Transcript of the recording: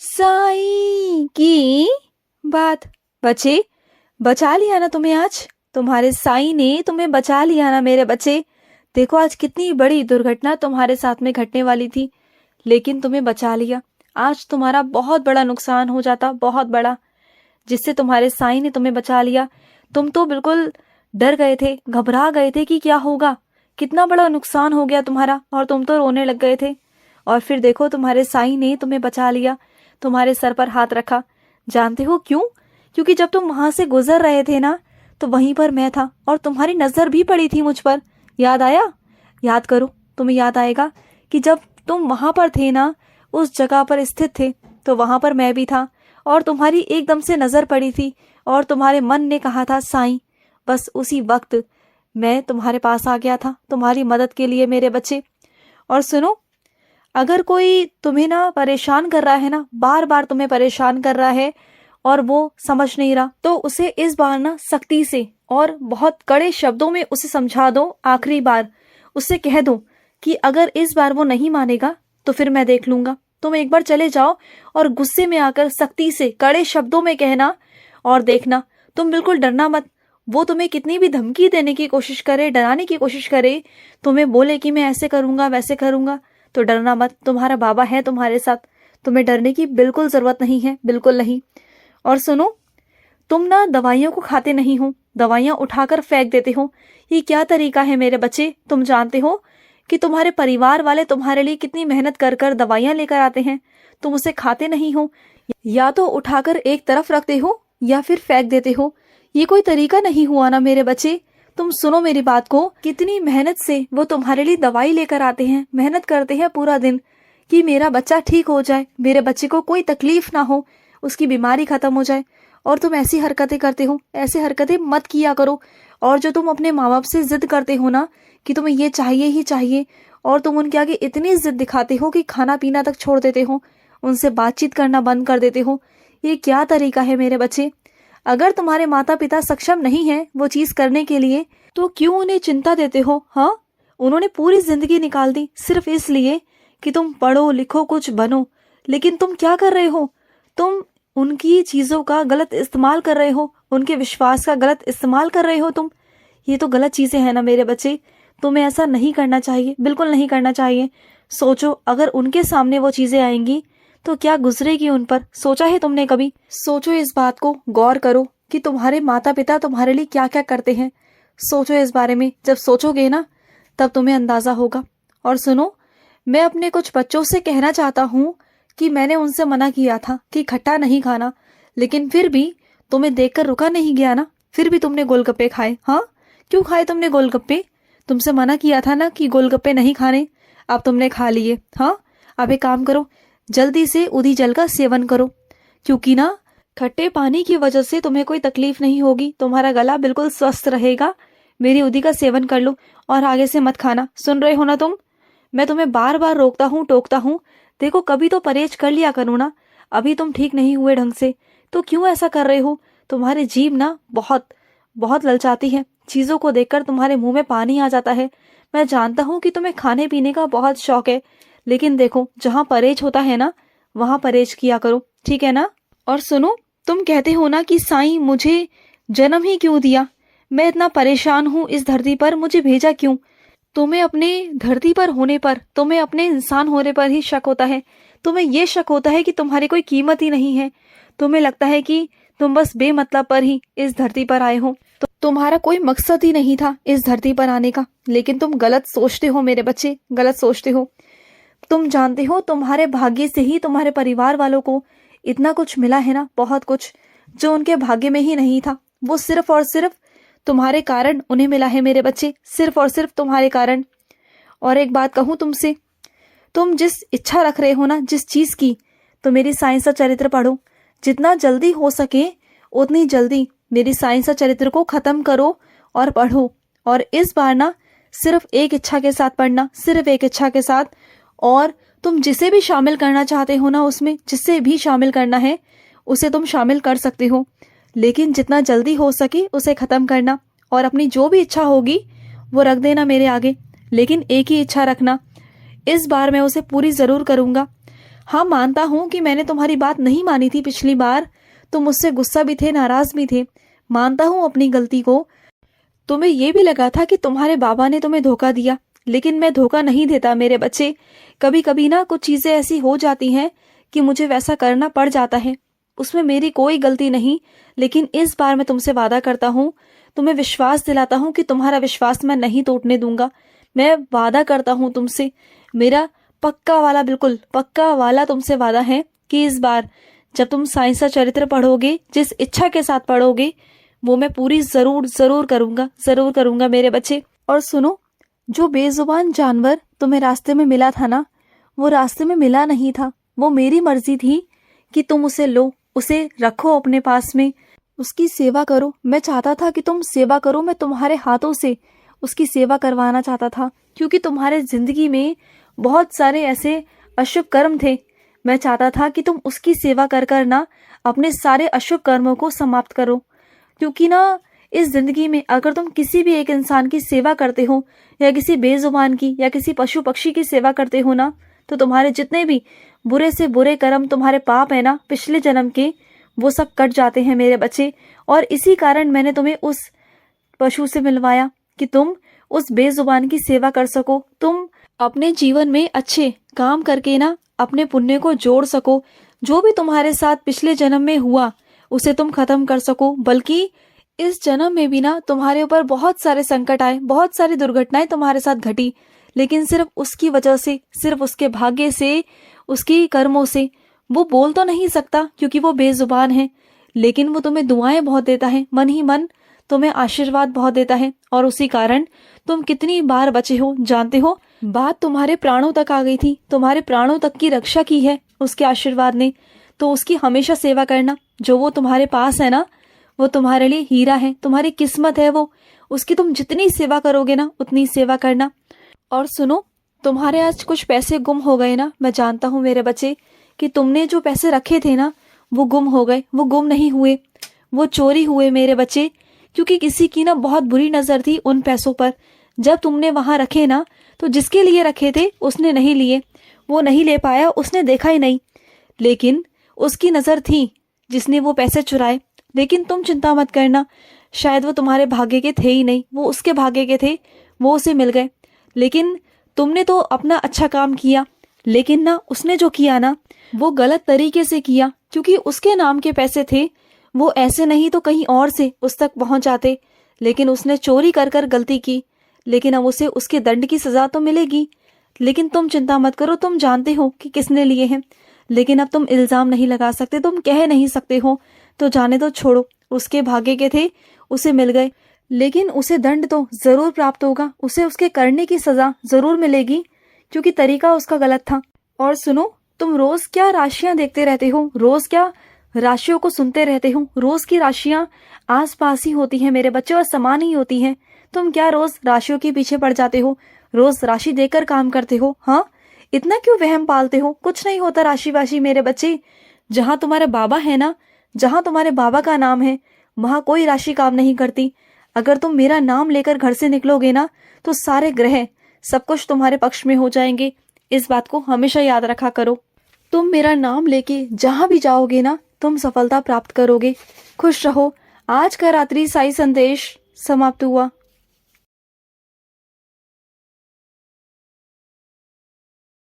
साईं की बात। बच्चे, बचा लिया ना तुम्हें आज, तुम्हारे साईं ने तुम्हें बचा लिया ना मेरे बच्चे। देखो आज कितनी बड़ी दुर्घटना तुम्हारे साथ में घटने वाली थी, लेकिन तुम्हें बचा लिया। आज तुम्हारा बहुत बड़ा नुकसान हो जाता, बहुत बड़ा, जिससे तुम्हारे साईं ने तुम्हें बचा लिया। तुम तो बिल्कुल डर गए थे, घबरा गए थे कि क्या होगा, कितना बड़ा नुकसान हो गया तुम्हारा, और तुम तो रोने लग गए थे। और फिर देखो तुम्हारे साईं ने तुम्हें बचा लिया, तुम्हारे सर पर हाथ रखा। जानते हो क्यों? क्योंकि जब तुम वहां से गुजर रहे थे ना, तो वहीं पर मैं था और तुम्हारी नजर भी पड़ी थी मुझ पर। याद आया? याद करो, तुम्हें याद आएगा कि जब तुम वहां पर थे ना, उस जगह पर स्थित थे, तो वहां पर मैं भी था और तुम्हारी एकदम से नजर पड़ी थी और तुम्हारे मन ने कहा था साईं। बस उसी वक्त मैं तुम्हारे पास आ गया था तुम्हारी मदद के लिए मेरे बच्चे। और सुनो, अगर कोई तुम्हें ना परेशान कर रहा है ना, बार बार तुम्हें परेशान कर रहा है और वो समझ नहीं रहा, तो उसे इस बार ना सख्ती से और बहुत कड़े शब्दों में उसे समझा दो। आखिरी बार उससे कह दो कि अगर इस बार वो नहीं मानेगा तो फिर मैं देख लूंगा। तुम एक बार चले जाओ और गुस्से में आकर सख्ती से कड़े शब्दों में कहना, और देखना, तुम बिल्कुल डरना मत। वो तुम्हें कितनी भी धमकी देने की कोशिश करे, डराने की कोशिश करे, तुम्हें बोले कि मैं ऐसे करूंगा वैसे करूंगा, तो डरना मत। तुम्हारा बाबा है तुम्हारे साथ, तुम्हें डरने की बिल्कुल जरूरत नहीं है, बिल्कुल नहीं। और सुनो, तुम ना दवाइयों को खाते नहीं हो, दवाइयां उठाकर फेंक देते हो। ये क्या तरीका है मेरे बच्चे? तुम जानते हो कि तुम्हारे परिवार वाले तुम्हारे लिए कितनी मेहनत कर कर दवाइयां लेकर आते हैं, तुम उसे खाते नहीं हो। या तो उठाकर एक तरफ रखते हो या फिर फेंक देते हो। ये कोई तरीका नहीं हुआ ना मेरे बच्चे। तुम सुनो मेरी बात को, कितनी मेहनत से वो तुम्हारे लिए दवाई लेकर आते हैं, मेहनत करते हैं पूरा दिन कि मेरा बच्चा ठीक हो जाए, मेरे बच्चे को कोई तकलीफ ना हो, उसकी बीमारी खत्म हो जाए। और तुम ऐसी हरकतें करते हो। ऐसी हरकतें मत किया करो। और जो तुम अपने माँ बाप से जिद करते हो ना कि तुम्हें ये चाहिए ही चाहिए, और तुम उनके आगे इतनी जिद दिखाते हो कि खाना पीना तक छोड़ देते हो, उनसे बातचीत करना बंद कर देते हो, ये क्या तरीका है मेरे बच्चे? अगर तुम्हारे माता पिता सक्षम नहीं है वो चीज करने के लिए, तो क्यों उन्हें चिंता देते हो? हाँ, उन्होंने पूरी जिंदगी निकाल दी सिर्फ इसलिए कि तुम पढ़ो लिखो कुछ बनो। लेकिन तुम क्या कर रहे हो? तुम उनकी चीजों का गलत इस्तेमाल कर रहे हो, उनके विश्वास का गलत इस्तेमाल कर रहे हो तुम। ये तो गलत चीजें हैं ना मेरे बच्चे, तुम्हें ऐसा नहीं करना चाहिए, बिल्कुल नहीं करना चाहिए। सोचो, अगर उनके सामने वो चीजें आएंगी तो क्या गुजरेगी उन पर? सोचा है तुमने कभी? सोचो इस बात को, गौर करो कि तुम्हारे माता पिता तुम्हारे लिए क्या क्या करते हैं। सोचो इस बारे में, जब सोचोगे ना तब तुम्हें अंदाजा होगा। और सुनो, मैं अपने कुछ बच्चों से कहना चाहता हूँ कि मैंने उनसे मना किया था कि खट्टा नहीं खाना, लेकिन फिर भी तुम्हें देखकर रुका नहीं गया ना, फिर भी तुमने गोलगप्पे खाए। हाँ, क्यों खाए तुमने गोलगप्पे? तुमसे मना किया था ना कि गोलगप्पे नहीं खाने, अब तुमने खा लिए। हाँ, अब एक काम करो, जल्दी से उदी जल का सेवन करो, क्योंकि ना खट्टे पानी की वजह से तुम्हें कोई तकलीफ नहीं होगी, तुम्हारा गला बिल्कुल स्वस्थ रहेगा। मेरी उदी का सेवन कर लो और आगे से मत खाना, सुन रहे हो ना तुम? मैं तुम्हें बार बार रोकता हूँ, टोकता हूँ। देखो, कभी तो परहेज कर लिया करो ना। अभी तुम ठीक नहीं हुए ढंग से, तो क्यों ऐसा कर रहे हो? तुम्हारी जीभ ना बहुत बहुत ललचाती है, चीजों को देखकर तुम्हारे मुंह में पानी आ जाता है। मैं जानता हूँ कि तुम्हें खाने पीने का बहुत शौक है, लेकिन देखो, जहाँ परहेज होता है ना वहां परहेज किया करो, ठीक है ना? और सुनो, तुम कहते हो ना कि साईं मुझे जन्म ही क्यों दिया, मैं इतना परेशान हूँ इस धरती पर, मुझे भेजा क्यों? तुम्हें अपने धरती पर होने पर, तुम्हें अपने इंसान होने पर ही शक होता है। तुम्हें यह शक होता है कि तुम्हारी कोई कीमत ही नहीं है। तुम्हें लगता है कि तुम बस बेमतलब पर ही इस धरती पर आए हो, तो तुम्हारा कोई मकसद ही नहीं था इस धरती पर आने का। लेकिन तुम गलत सोचते हो मेरे बच्चे, गलत सोचते हो। तुम जानते हो, तुम्हारे भाग्य से ही तुम्हारे परिवार वालों को इतना कुछ मिला है ना, बहुत कुछ जो उनके भाग्य में ही नहीं था। वो सिर्फ और सिर्फ तुम्हारे कारण उन्हें मिला है मेरे बच्चे, सिर्फ और सिर्फ तुम्हारे कारण। और एक बात कहूं तुमसे, तुम जिस इच्छा रख रहे हो ना जिस चीज की, तो मेरी साइंस और चरित्र पढ़ो। जितना जल्दी हो सके उतनी जल्दी मेरी साइंस और चरित्र को खत्म करो और पढ़ो। और इस बार ना सिर्फ एक इच्छा के साथ पढ़ना, सिर्फ एक इच्छा के साथ। और तुम जिसे भी शामिल करना चाहते हो ना, उसमें जिससे भी शामिल करना है उसे तुम शामिल कर सकते हो, लेकिन जितना जल्दी हो सके उसे खत्म करना। और अपनी जो भी इच्छा होगी वो रख देना मेरे आगे, लेकिन एक ही इच्छा रखना, इस बार मैं उसे पूरी जरूर करूंगा। हाँ, मानता हूँ कि मैंने तुम्हारी बात नहीं मानी थी पिछली बार, तुम मुझसे गुस्सा भी थे, नाराज भी थे। मानता हूँ अपनी गलती को। तुम्हें ये भी लगा था कि तुम्हारे बाबा ने तुम्हें धोखा दिया, लेकिन मैं धोखा नहीं देता मेरे बच्चे। कभी कभी ना कुछ चीजें ऐसी हो जाती हैं कि मुझे वैसा करना पड़ जाता है, उसमें मेरी कोई गलती नहीं। लेकिन इस बार मैं तुमसे वादा करता हूँ, तुम्हें विश्वास दिलाता हूँ कि तुम्हारा विश्वास मैं नहीं टूटने दूंगा। मैं वादा करता हूँ तुमसे, मेरा पक्का वाला, बिल्कुल पक्का वाला तुमसे वादा है कि इस बार जब तुम साइंस का चरित्र पढ़ोगे, जिस इच्छा के साथ पढ़ोगे, वो मैं पूरी जरूर जरूर करूंगा मेरे बच्चे। और सुनो, जो बेजुबान जानवर तुम्हें रास्ते में मिला था ना, वो रास्ते में मिला नहीं था, वो मेरी मर्जी थी कि तुम उसे लो, उसे रखो अपने पास में, उसकी सेवा करो। मैं चाहता था कि तुम सेवा करो, मैं तुम्हारे हाथों से उसकी सेवा करवाना चाहता था, क्योंकि तुम्हारे जिंदगी में बहुत सारे ऐसे अशुभ कर्म थे। मैं चाहता था कि तुम उसकी सेवा कर कर ना अपने सारे अशुभ कर्मों को समाप्त करो। क्योंकि ना इस जिंदगी में अगर तुम किसी भी एक इंसान की सेवा करते हो, या किसी बेजुबान की, या किसी पशु पक्षी की सेवा करते हो ना, तो तुम्हारे जितने भी बुरे से बुरे कर्म, तुम्हारे पाप है ना पिछले जन्म के, वो सब कट जाते हैं मेरे बच्चे। और इसी कारण मैंने तुम्हें उस पशु से मिलवाया कि तुम उस बेजुबान की सेवा कर सको, तुम अपने जीवन में अच्छे काम करके ना अपने पुण्य को जोड़ सको, जो भी तुम्हारे साथ पिछले जन्म में हुआ उसे तुम खत्म कर सको। बल्कि इस जन्म में भी ना तुम्हारे ऊपर बहुत सारे संकट आए, बहुत सारी दुर्घटनाएं तुम्हारे साथ घटी, लेकिन सिर्फ उसकी वजह से, सिर्फ उसके भाग्य से, उसकी कर्मों से। वो बोल तो नहीं सकता क्योंकि वो बेजुबान है, लेकिन वो तुम्हें दुआएं बहुत देता है, मन ही मन तुम्हें आशीर्वाद बहुत देता है, और उसी कारण तुम कितनी बार बचे हो जानते हो। बात तुम्हारे प्राणों तक आ गई थी, तुम्हारे प्राणों तक की रक्षा की है उसके आशीर्वाद ने। तो उसकी हमेशा सेवा करना, जो वो तुम्हारे पास है ना, वो तुम्हारे लिए हीरा है, तुम्हारी किस्मत है वो। उसकी तुम जितनी सेवा करोगे ना, उतनी सेवा करना। और सुनो, तुम्हारे आज कुछ पैसे गुम हो गए ना, मैं जानता हूँ मेरे बच्चे कि तुमने जो पैसे रखे थे ना, वो गुम हो गए। वो गुम नहीं हुए, वो चोरी हुए मेरे बच्चे, क्योंकि किसी की ना बहुत बुरी नजर थी उन पैसों पर। जब तुमने वहां रखे ना, तो जिसके लिए रखे थे उसने नहीं लिए, वो नहीं ले पाया, उसने देखा ही नहीं। लेकिन उसकी नजर थी जिसने वो पैसे चुराए। लेकिन तुम चिंता मत करना, शायद वो तुम्हारे भाग्य के थे ही नहीं, वो उसके भाग्य के थे, वो उसे मिल गए। लेकिन तुमने तो अपना अच्छा काम किया, लेकिन ना उसने जो किया ना, वो गलत तरीके से किया, क्योंकि उसके नाम के पैसे थे, वो ऐसे नहीं तो कहीं और से उस तक पहुंच जाते। लेकिन उसने चोरी कर कर गलती की, लेकिन अब उसे उसके दंड की सजा तो मिलेगी। लेकिन तुम चिंता मत करो, तुम जानते हो कि किसने लिए हैं, लेकिन अब तुम इल्जाम नहीं लगा सकते, तुम कह नहीं सकते हो, तो जाने दो, छोड़ो। उसके भाग्य के थे, उसे मिल गए, लेकिन उसे दंड तो जरूर प्राप्त होगा, उसे उसके करने की सजा जरूर मिलेगी, क्योंकि तरीका उसका गलत था। और सुनो, तुम रोज क्या राशियां देखते रहते हो, रोज क्या राशियों को सुनते रहते हो। रोज की राशियां आस पास ही होती हैं मेरे बच्चे, और समान ही होती हैं। तुम क्या रोज राशियों के पीछे पड़ जाते हो, रोज राशि देकर काम करते हो। हाँ, इतना क्यों वहम पालते हो, कुछ नहीं होता राशि वाशी मेरे बच्चे। जहां तुम्हारे बाबा है ना, जहां तुम्हारे बाबा का नाम है, वहां कोई राशि काम नहीं करती। अगर तुम मेरा नाम लेकर घर से निकलोगे ना, तो सारे ग्रह सब कुछ तुम्हारे पक्ष में हो जाएंगे। इस बात को हमेशा याद रखा करो। तुम मेरा नाम लेके जहां भी जाओगे ना, तुम सफलता प्राप्त करोगे। खुश रहो। आज का रात्रि साई संदेश समाप्त हुआ।